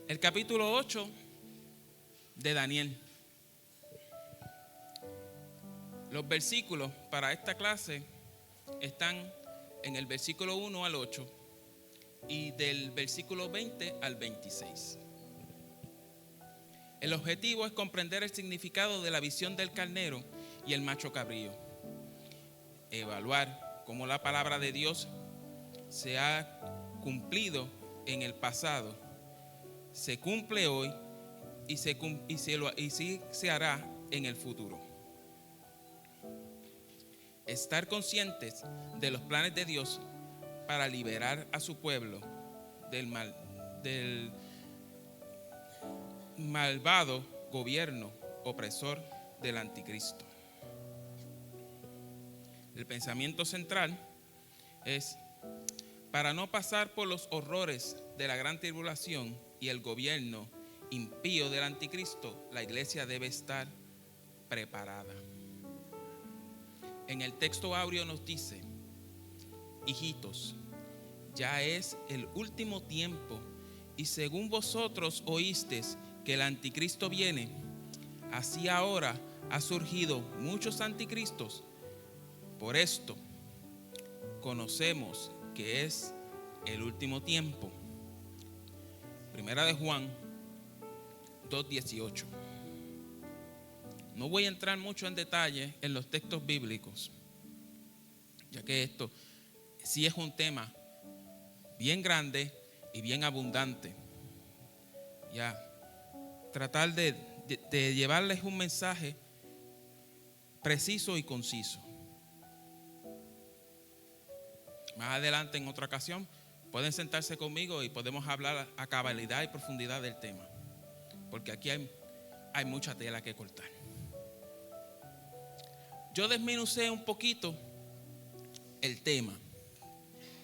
el capítulo 8 de Daniel. Los versículos para esta clase están en el versículo 1 al 8 y del versículo 20 al 26. El objetivo es comprender el significado de la visión del carnero y el macho cabrío, evaluar cómo la palabra de Dios se ha cumplido en el pasado, se cumple hoy y se hará en el futuro. Estar conscientes de los planes de Dios para liberar a su pueblo del malvado gobierno opresor del anticristo. El pensamiento central es: para no pasar por los horrores de la gran tribulación y el gobierno impío del anticristo, la iglesia debe estar preparada. En el texto áureo nos dice: hijitos, ya es el último tiempo, y según vosotros oísteis que el anticristo viene, así ahora ha surgido muchos anticristos. Por esto conocemos que es el último tiempo. Primera de Juan 2:18. No voy a entrar mucho en detalle en los textos bíblicos, ya que esto sí es un tema bien grande y bien abundante. Ya, tratar de llevarles un mensaje preciso y conciso. Más adelante, en otra ocasión, pueden sentarse conmigo y podemos hablar a cabalidad y profundidad del tema, porque aquí hay mucha tela que cortar. Yo desmenucé un poquito el tema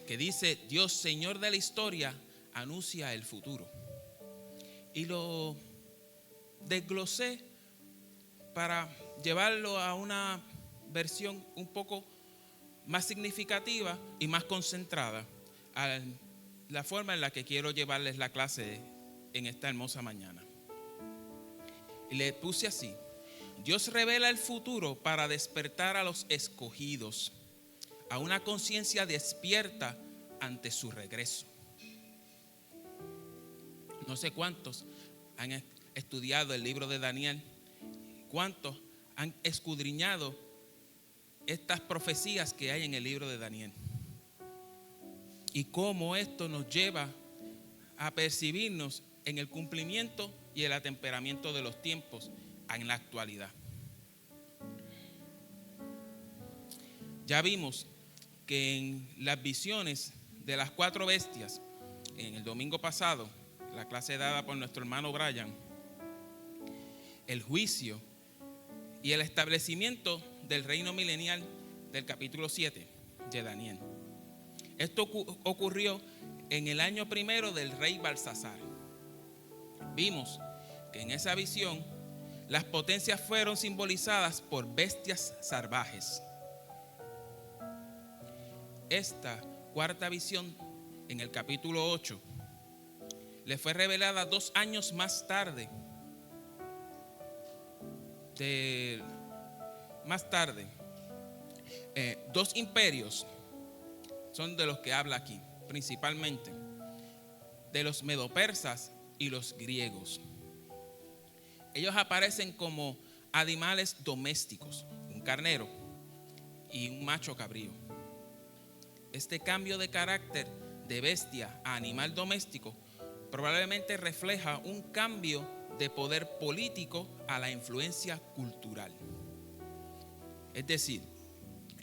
que dice: Dios, Señor de la historia, anuncia el futuro. Y lo desglosé para llevarlo a una versión un poco más significativa y más concentrada a la forma en la que quiero llevarles la clase en esta hermosa mañana. Y le puse así: Dios revela el futuro para despertar a los escogidos a una conciencia despierta ante su regreso. No sé cuántos han estudiado el libro de Daniel, cuántos han escudriñado estas profecías que hay en el libro de Daniel y cómo esto nos lleva a percibirnos en el cumplimiento y el atemperamiento de los tiempos en la actualidad. Ya vimos que en las visiones de las 4 bestias, en el domingo pasado, la clase dada por nuestro hermano Brian, el juicio y el establecimiento del reino milenial del capítulo 7 de Daniel. Esto ocurrió en el año primero del rey Balsasar. Vimos que en esa visión las potencias fueron simbolizadas por bestias salvajes. Esta cuarta visión, en el capítulo 8, le fue revelada 2 años más tarde. Dos imperios son de los que habla aquí, principalmente de los medopersas y los griegos. Ellos aparecen como animales domésticos, un carnero y un macho cabrío. Este cambio de carácter de bestia a animal doméstico probablemente refleja un cambio de poder político a la influencia cultural. Es decir,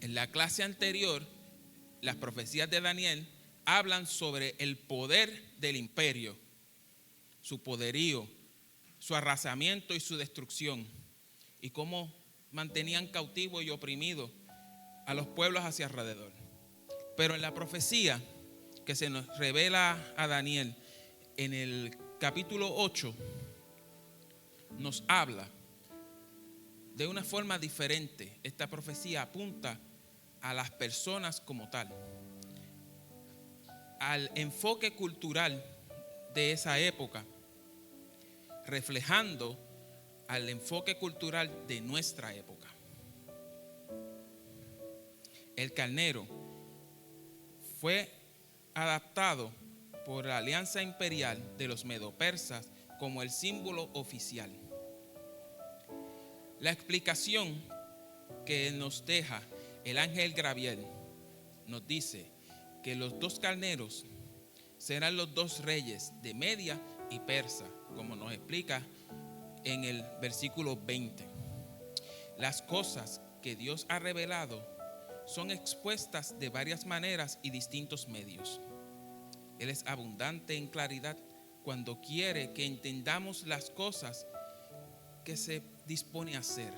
en la clase anterior, las profecías de Daniel hablan sobre el poder del imperio, su poderío, su arrasamiento y su destrucción, y cómo mantenían cautivos y oprimidos a los pueblos hacia alrededor. Pero en la profecía que se nos revela a Daniel en el capítulo 8, nos habla de una forma diferente. Esta profecía apunta a las personas como tal, al enfoque cultural de esa época reflejando al enfoque cultural de nuestra época. El carnero fue adaptado por la alianza imperial de los medo-persas como el símbolo oficial. La explicación que nos deja el ángel Gabriel nos dice que los dos carneros serán los dos reyes de Media y Persa, como nos explica en el versículo 20. Las cosas que Dios ha revelado son expuestas de varias maneras y distintos medios. Él es abundante en claridad cuando quiere que entendamos las cosas que se dispone a hacer.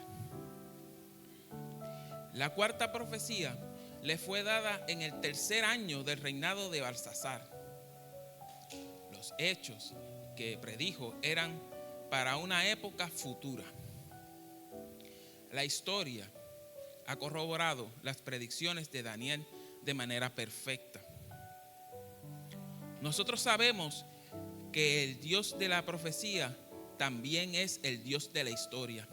La cuarta profecía le fue dada en el tercer año del reinado de Belsasar. Los hechos que predijo eran para una época futura. La historia ha corroborado las predicciones de Daniel de manera perfecta. Nosotros sabemos que el Dios de la profecía también es el Dios de la historia.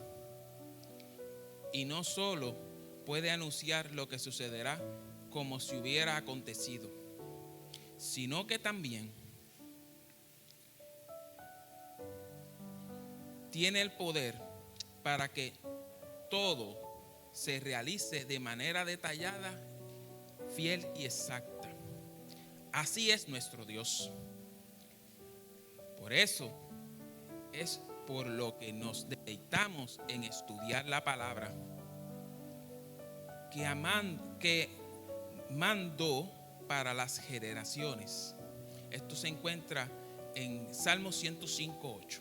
Y no solo puede anunciar lo que sucederá como si hubiera acontecido, sino que también tiene el poder para que todo se realice de manera detallada, fiel y exacta. Así es nuestro Dios. Por eso es por lo que nos deleitamos en estudiar la palabra que mandó para las generaciones. Esto se encuentra en Salmo 105:8.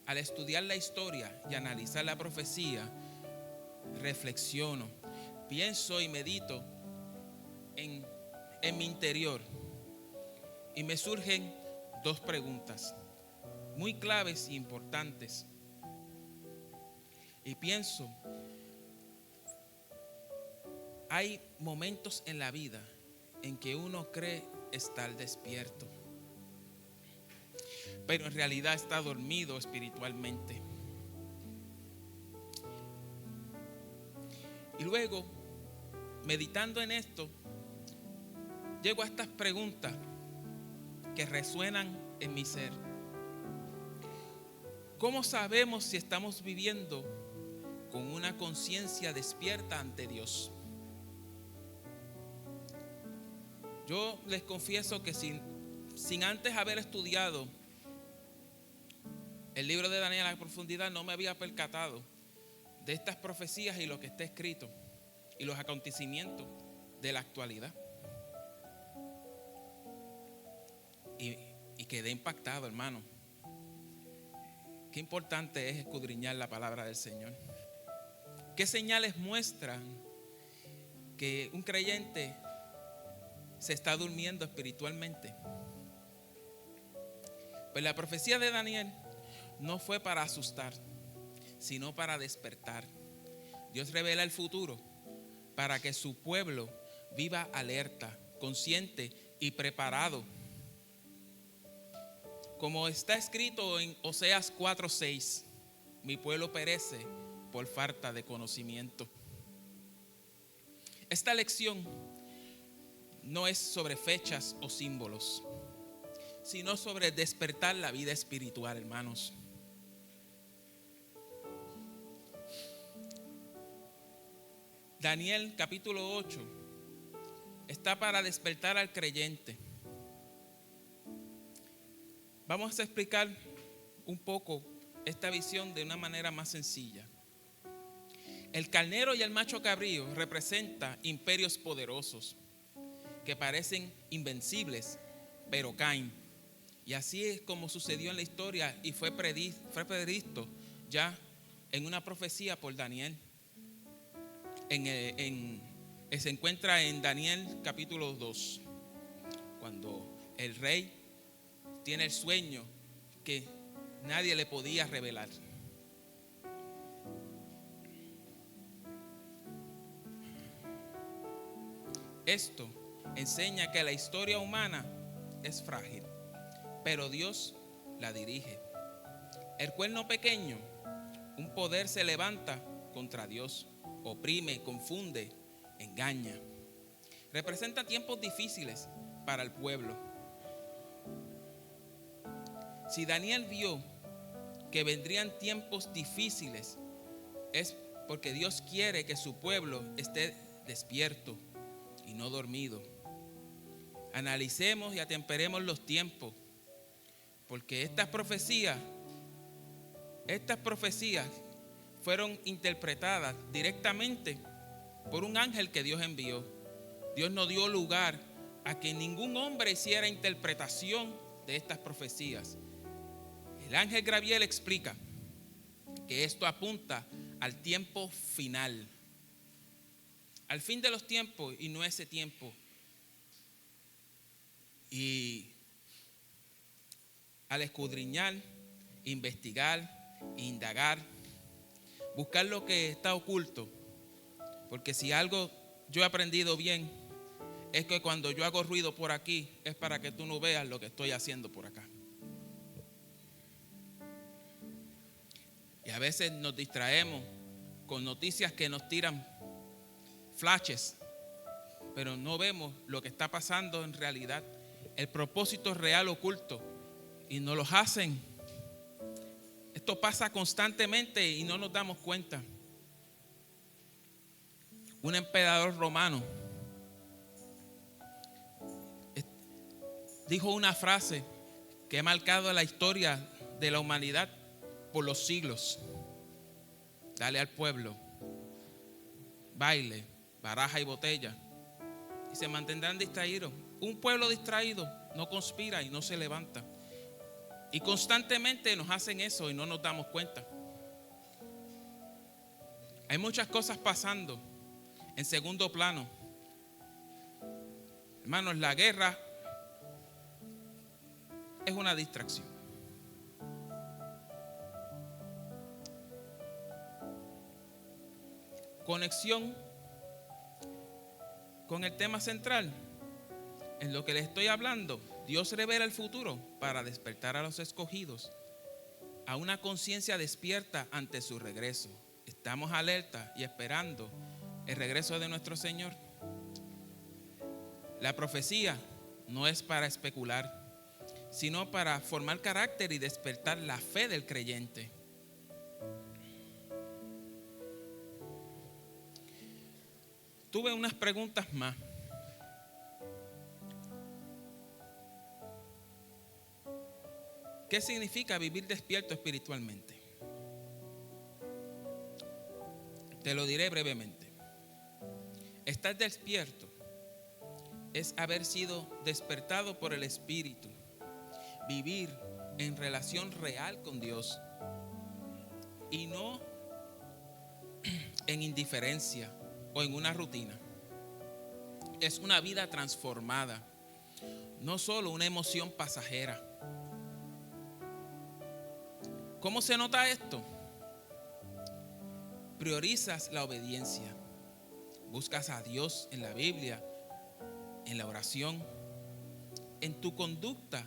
Al estudiar la historia y analizar la profecía, reflexiono, pienso y medito en mi interior y me surgen dos preguntas muy claves e importantes. Y pienso, hay momentos en la vida en que uno cree estar despierto, pero en realidad está dormido espiritualmente. Y luego, meditando en esto, llego a estas preguntas que resuenan en mi ser. ¿Cómo sabemos si estamos viviendo con una conciencia despierta ante Dios? Yo les confieso que sin antes haber estudiado el libro de Daniel a la profundidad, no me había percatado de estas profecías y lo que está escrito y los acontecimientos de la actualidad. Y quedé impactado, hermano. Qué importante es escudriñar la palabra del Señor. ¿Qué señales muestran que un creyente se está durmiendo espiritualmente? Pues la profecía de Daniel no fue para asustar, sino para despertar. Dios revela el futuro para que su pueblo viva alerta, consciente y preparado. Como está escrito en Oseas 4:6, mi pueblo perece por falta de conocimiento. Esta lección no es sobre fechas o símbolos, sino sobre despertar la vida espiritual, hermanos. Daniel capítulo 8 está para despertar al creyente. Vamos a explicar un poco esta visión de una manera más sencilla. El carnero y el macho cabrío representan imperios poderosos que parecen invencibles, pero caen. Y así es como sucedió en la historia y fue previsto ya en una profecía por Daniel. Se encuentra en Daniel capítulo 2, cuando el rey tiene el sueño que nadie le podía revelar. Esto enseña que la historia humana es frágil, pero Dios la dirige. El cuerno pequeño, un poder se levanta contra Dios, oprime, confunde, engaña. Representa tiempos difíciles para el pueblo. Si Daniel vio que vendrían tiempos difíciles, es porque Dios quiere que su pueblo esté despierto y no dormido. Analicemos y atemperemos los tiempos, porque estas profecías fueron interpretadas directamente por un ángel que Dios envió. Dios no dio lugar a que ningún hombre hiciera interpretación de estas profecías. El ángel Gabriel explica que esto apunta al tiempo final, al fin de los tiempos y no ese tiempo. Y al escudriñar, investigar, indagar, buscar lo que está oculto, porque si algo yo he aprendido bien, es que cuando yo hago ruido por aquí, es para que tú no veas lo que estoy haciendo por acá. Y a veces nos distraemos con noticias que nos tiran flashes, pero no vemos lo que está pasando en realidad, el propósito real oculto, y nos los hacen. Esto pasa constantemente y no nos damos cuenta. Un emperador romano dijo una frase que ha marcado la historia de la humanidad por los siglos. Dale al pueblo baile, baraja y botella y se mantendrán distraídos. Un pueblo distraído no conspira y no se levanta. Y constantemente nos hacen eso y no nos damos cuenta. Hay muchas cosas pasando en segundo plano. Hermanos, la guerra es una distracción. Conexión con el tema central. En lo que les estoy hablando, Dios revela el futuro para despertar a los escogidos a una conciencia despierta ante su regreso. Estamos alerta y esperando el regreso de nuestro Señor. La profecía no es para especular, sino para formar carácter y despertar la fe del creyente. Tuve unas preguntas más. ¿Qué significa vivir despierto espiritualmente? Te lo diré brevemente. Estar despierto es haber sido despertado por el Espíritu, vivir en relación real con Dios y no en indiferencia o en una rutina. Es una vida transformada, no solo una emoción pasajera. ¿Cómo se nota esto? Priorizas la obediencia, buscas a Dios en la Biblia, en la oración. En tu conducta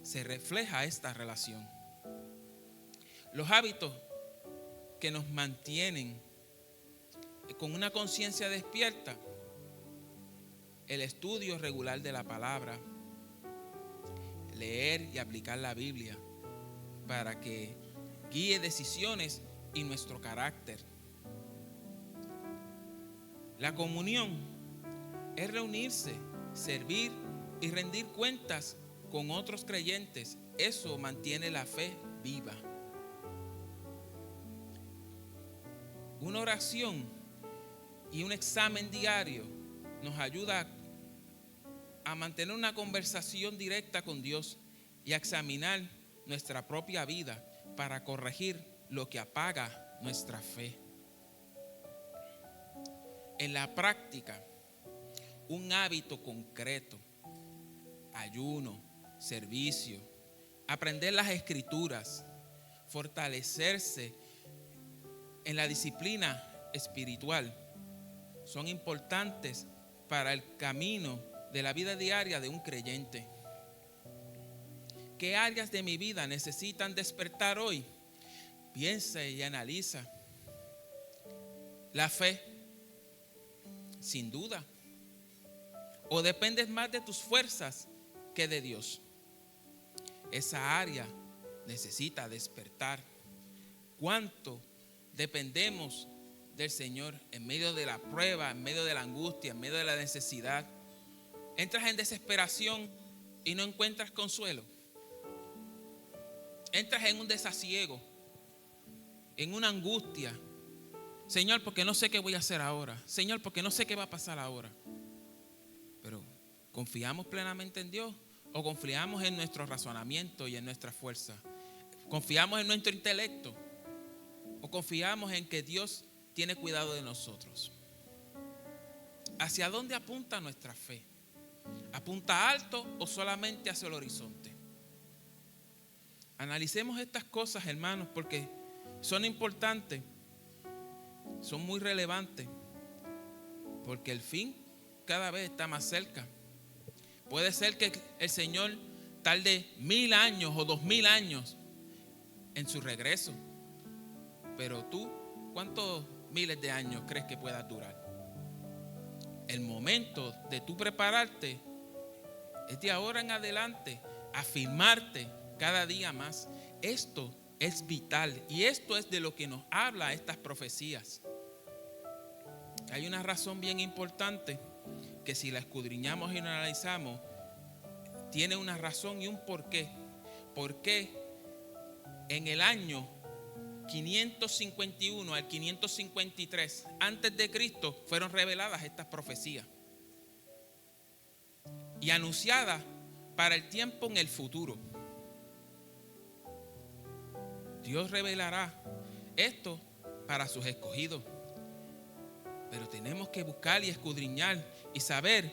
se refleja esta relación. Los hábitos que nos mantienen con una conciencia despierta: el estudio regular de la palabra, leer y aplicar la Biblia para que guíe decisiones y nuestro carácter. La comunión es reunirse, servir y rendir cuentas con otros creyentes. Eso mantiene la fe viva. Una oración y un examen diario nos ayuda a mantener una conversación directa con Dios y a examinar nuestra propia vida para corregir lo que apaga nuestra fe. En la práctica, un hábito concreto, ayuno, servicio, aprender las escrituras, fortalecerse en la disciplina espiritual, son importantes para el camino de la vida diaria de un creyente. ¿qué áreas de mi vida necesitan despertar hoy? Piensa y analiza. La fe, sin duda. ¿O dependes más de tus fuerzas que de Dios? Esa área necesita despertar. ¿Cuánto dependemos del Señor en medio de la prueba, en medio de la angustia, en medio de la necesidad? Entras en desesperación y no encuentras consuelo. Entras en un desasiego, en una angustia. Señor, porque no sé qué voy a hacer ahora. Señor, porque no sé qué va a pasar ahora. Pero ¿confiamos plenamente en Dios o confiamos en nuestro razonamiento y en nuestra fuerza? ¿Confiamos en nuestro intelecto o confiamos en que Dios tiene cuidado de nosotros? ¿Hacia dónde apunta nuestra fe? ¿Apunta alto o solamente hacia el horizonte? Analicemos estas cosas, hermanos, porque son importantes, son muy relevantes, porque el fin cada vez está más cerca. Puede ser que el Señor tarde 1000 años o 2000 años en su regreso, pero tú, ¿cuántos miles de años crees que pueda durar? El momento de tú prepararte es de ahora en adelante, afirmarte cada día más. Esto es vital y esto es de lo que nos habla estas profecías. Hay una razón bien importante que si la escudriñamos y la analizamos, tiene una razón y un porqué. ¿Por qué en el año 551 al 553 antes de Cristo fueron reveladas estas profecías y anunciadas para el tiempo en el futuro? Dios revelará esto para sus escogidos, pero tenemos que buscar y escudriñar y saber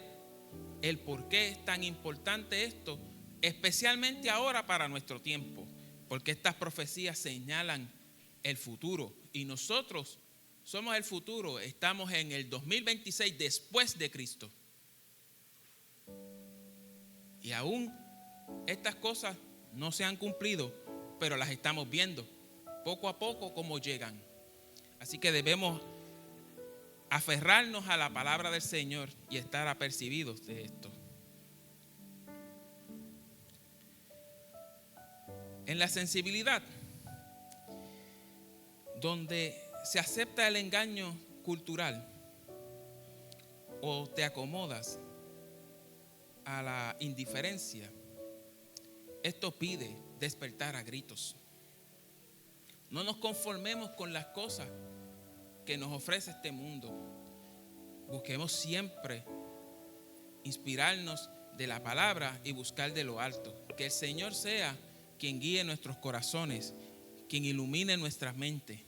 el por qué es tan importante esto, especialmente ahora para nuestro tiempo, porque estas profecías señalan el futuro y nosotros somos el futuro. Estamos en el 2026 después de Cristo y aún estas cosas no se han cumplido, pero las estamos viendo poco a poco cómo llegan. Así que debemos aferrarnos a la palabra del Señor y estar apercibidos de esto. En la sensibilidad, donde se acepta el engaño cultural o te acomodas a la indiferencia, esto pide despertar a gritos. No nos conformemos con las cosas que nos ofrece este mundo. Busquemos siempre inspirarnos de la palabra y buscar de lo alto. Que el Señor sea quien guíe nuestros corazones, quien ilumine nuestras mentes.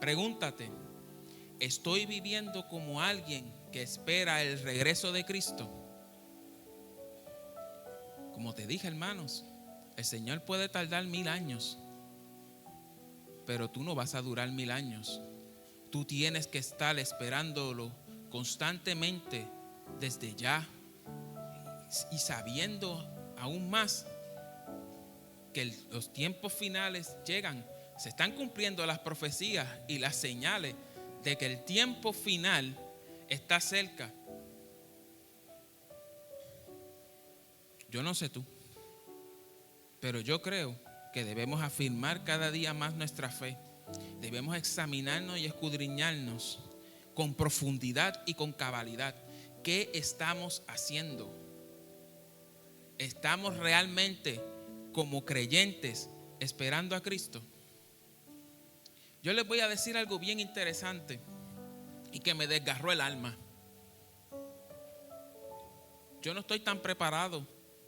Pregúntate, ¿estoy viviendo como alguien que espera el regreso de Cristo? Como te dije, hermanos, el Señor puede tardar 1000 años, pero tú no vas a durar 1000 años. Tú tienes que estar esperándolo constantemente desde ya y sabiendo aún más que los tiempos finales llegan. Se están cumpliendo las profecías y las señales de que el tiempo final está cerca. Yo no sé tú, pero yo creo que debemos afirmar cada día más nuestra fe. Debemos examinarnos y escudriñarnos con profundidad y con cabalidad. ¿Qué estamos haciendo? ¿Estamos realmente como creyentes esperando a Cristo? Yo les voy a decir algo bien interesante y que me desgarró el alma. Yo no estoy tan preparado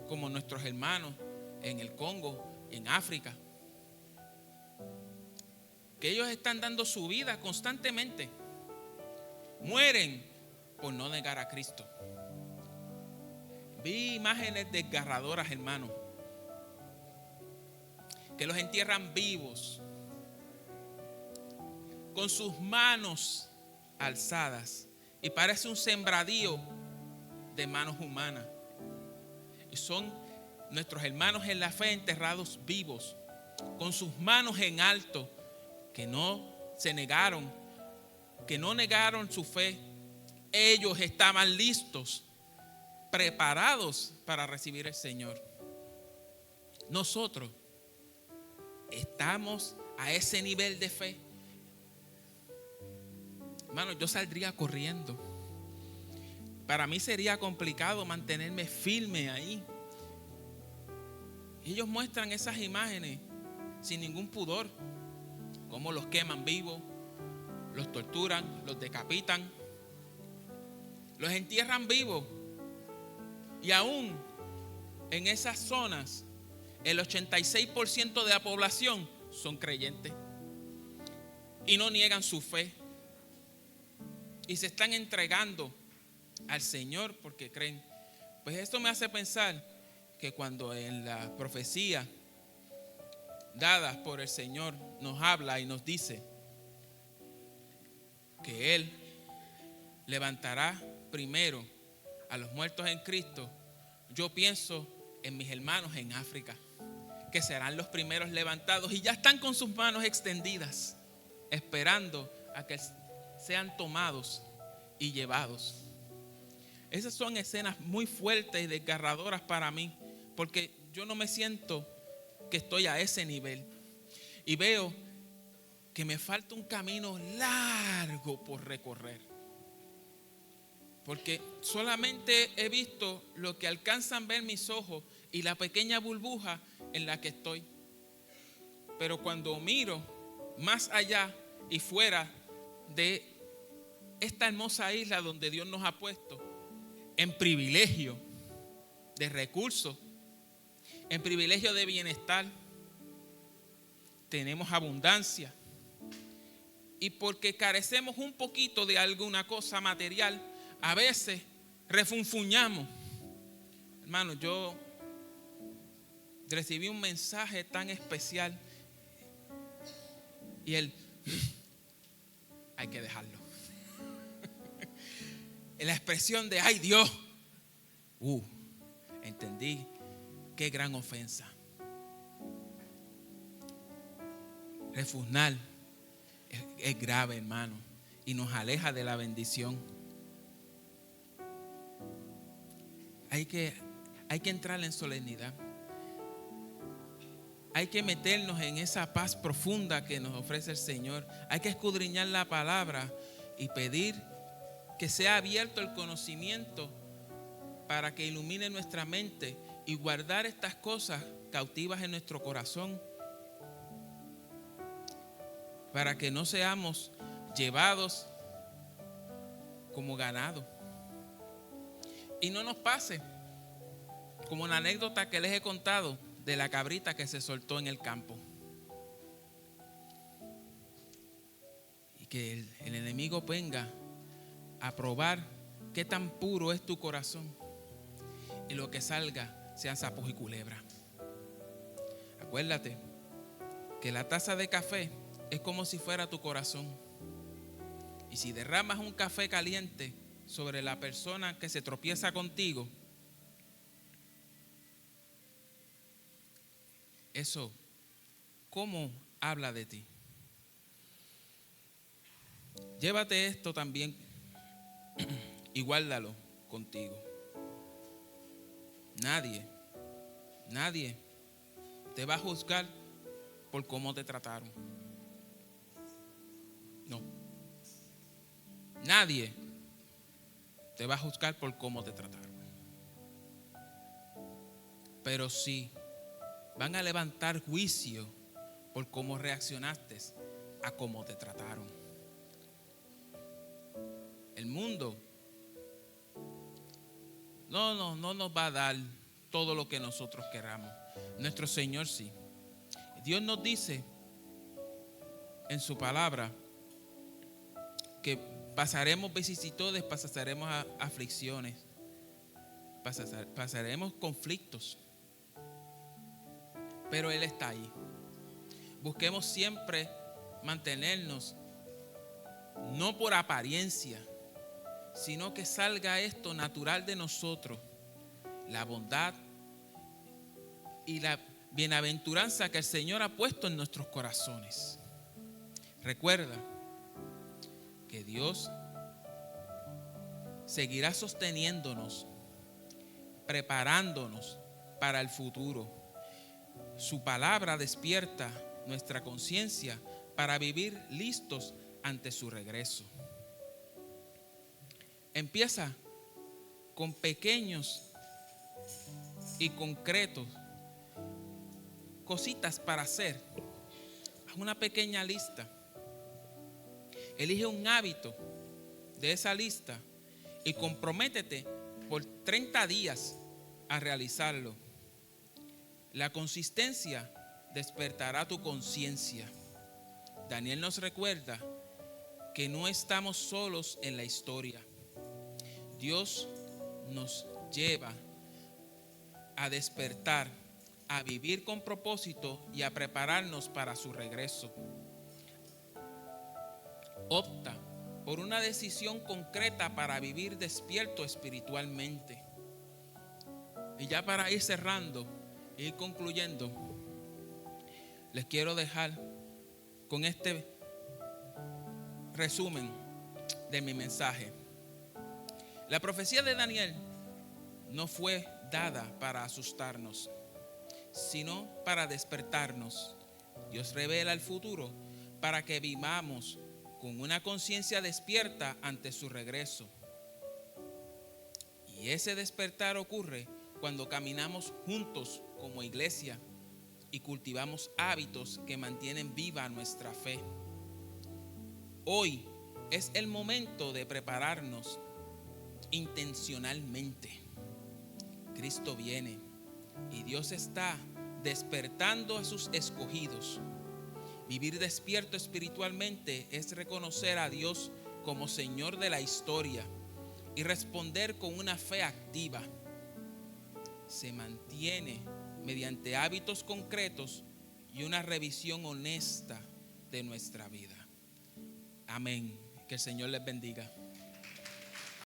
como nuestros hermanos en el Congo, en África, que ellos están dando su vida constantemente. Mueren por no negar a Cristo. Vi imágenes desgarradoras, hermanos, que los entierran vivos, con sus manos alzadas, y parece un sembradío de manos humanas. Y son nuestros hermanos en la fe enterrados vivos, con sus manos en alto, que no se negaron, que no negaron su fe. Ellos estaban listos, preparados para recibir el Señor. Nosotros estamos a ese nivel de fe. Hermano, yo saldría corriendo. Para mí sería complicado mantenerme firme ahí. Ellos muestran esas imágenes sin ningún pudor, cómo los queman vivos, los torturan, los decapitan, los entierran vivos. Y aún en esas zonas, el 86% de la población son creyentes y no niegan su fe y se están entregando al Señor porque creen. Pues esto me hace pensar que cuando en la profecía dadas por el Señor nos habla y nos dice que Él levantará primero a los muertos en Cristo, yo pienso en mis hermanos en África, que serán los primeros levantados y ya están con sus manos extendidas, esperando a que sean tomados y llevados. Esas son escenas muy fuertes y desgarradoras para mí, porque yo no me siento que estoy a ese nivel y veo que me falta un camino largo por recorrer, porque solamente he visto lo que alcanzan ver mis ojos y la pequeña burbuja en la que estoy. Pero cuando miro más allá y fuera de esta hermosa isla donde Dios nos ha puesto, en privilegio de recursos, en privilegio de bienestar, tenemos abundancia. Y porque carecemos un poquito de alguna cosa material, a veces refunfuñamos. Hermano, yo recibí un mensaje tan especial y hay que dejarlo. La expresión de ay Dios, entendí qué gran ofensa. Refugnar es grave, hermano, y nos aleja de la bendición. Hay que entrar en solemnidad. Hay que meternos en esa paz profunda que nos ofrece el Señor. Hay que escudriñar la palabra y pedir que sea abierto el conocimiento para que ilumine nuestra mente y guardar estas cosas cautivas en nuestro corazón, para que no seamos llevados como ganado. Y no nos pase como una anécdota que les he contado de la cabrita que se soltó en el campo. Y que el enemigo venga a probar qué tan puro es tu corazón y lo que salga sean sapos y culebras. Acuérdate que la taza de café es como si fuera tu corazón. Y si derramas un café caliente sobre la persona que se tropieza contigo, eso, ¿cómo habla de ti? Llévate esto también y guárdalo contigo. Nadie te va a juzgar por cómo te trataron. No. Nadie te va a juzgar por cómo te trataron. Pero sí van a levantar juicio por cómo reaccionaste a cómo te trataron. El mundo no nos va a dar todo lo que nosotros queramos. Nuestro Señor sí. Dios nos dice en su palabra que pasaremos vicisitudes, pasaremos aflicciones, pasaremos conflictos, pero Él está ahí. Busquemos siempre mantenernos, no por apariencia, sino que salga esto natural de nosotros, la bondad, y la bienaventuranza que el Señor ha puesto en nuestros corazones. Recuerda que Dios seguirá sosteniéndonos, preparándonos para el futuro. Su palabra despierta nuestra conciencia para vivir listos ante su regreso. Empieza con pequeños y concretos cositas para hacer. Haz una pequeña lista. Elige un hábito de esa lista y comprométete por 30 días a realizarlo. La consistencia despertará tu conciencia. Daniel nos recuerda que no estamos solos en la historia. Dios nos lleva a despertar, a vivir con propósito y a prepararnos para su regreso. Opta por una decisión concreta para vivir despierto espiritualmente. Y ya para ir cerrando, ir concluyendo, les quiero dejar con este resumen de mi mensaje. La profecía de Daniel no fue dada para asustarnos, sino para despertarnos. Dios revela el futuro para que vivamos con una conciencia despierta ante su regreso. Y ese despertar ocurre cuando caminamos juntos como iglesia y cultivamos hábitos que mantienen viva nuestra fe. Hoy es el momento de prepararnos intencionalmente. Cristo viene y Dios está despertando a sus escogidos. Vivir despierto espiritualmente es reconocer a Dios como Señor de la historia y responder con una fe activa. Se mantiene mediante hábitos concretos y una revisión honesta de nuestra vida. Amén. Que el Señor les bendiga.